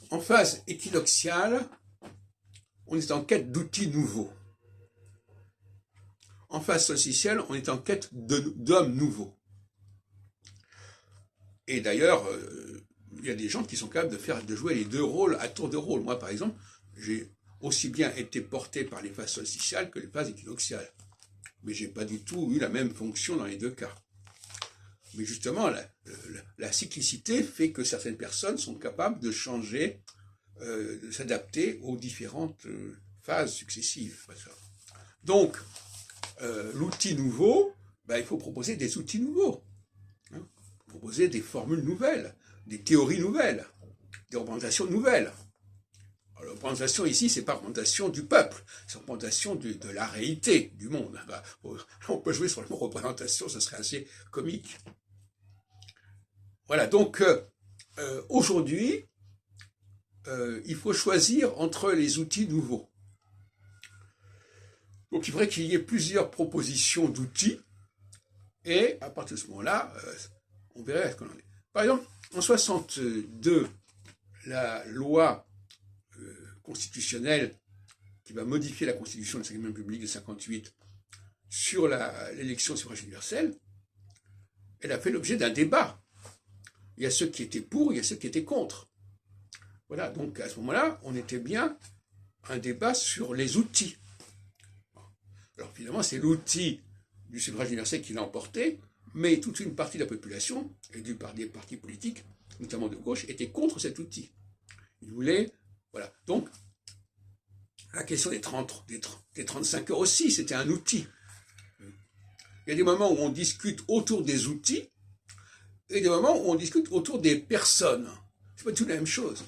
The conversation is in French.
En phase équinoxiale, on est en quête d'outils nouveaux. En phase solsticielle, on est en quête d'hommes nouveaux. Et d'ailleurs, il y a des gens qui sont capables de jouer les deux rôles à tour de rôle. Moi, par exemple, j'ai aussi bien été porté par les phases solsticiales que les phases équinoxiales. Mais j'ai pas du tout eu la même fonction dans les deux cas. Mais justement, la cyclicité fait que certaines personnes sont capables de changer, de s'adapter aux différentes phases successives. Donc, l'outil nouveau, il faut proposer des outils nouveaux. Hein, proposer des formules nouvelles, des théories nouvelles, des représentations nouvelles. Alors, la représentation ici, c'est pas représentation du peuple, c'est représentation de la réalité du monde. On peut jouer sur le mot représentation, ça serait assez comique. Voilà, donc aujourd'hui, il faut choisir entre les outils nouveaux. Donc il faudrait qu'il y ait plusieurs propositions d'outils, et à partir de ce moment-là, on verrait ce qu'on en est. Par exemple, en 62, la loi constitutionnelle qui va modifier la constitution de la 5e République de 58 sur l'élection au suffrage universel, elle a fait l'objet d'un débat. Il y a ceux qui étaient pour, il y a ceux qui étaient contre. Voilà, donc à ce moment-là, on était bien un débat sur les outils. Alors finalement, c'est l'outil du suffrage universel qui l'a emporté, mais toute une partie de la population, et des partis politiques, notamment de gauche, étaient contre cet outil. Ils voulaient, voilà. Donc, la question des 35 heures aussi, c'était un outil. Il y a des moments où on discute autour des outils, et des moments où on discute autour des personnes. C'est pas tout la même chose.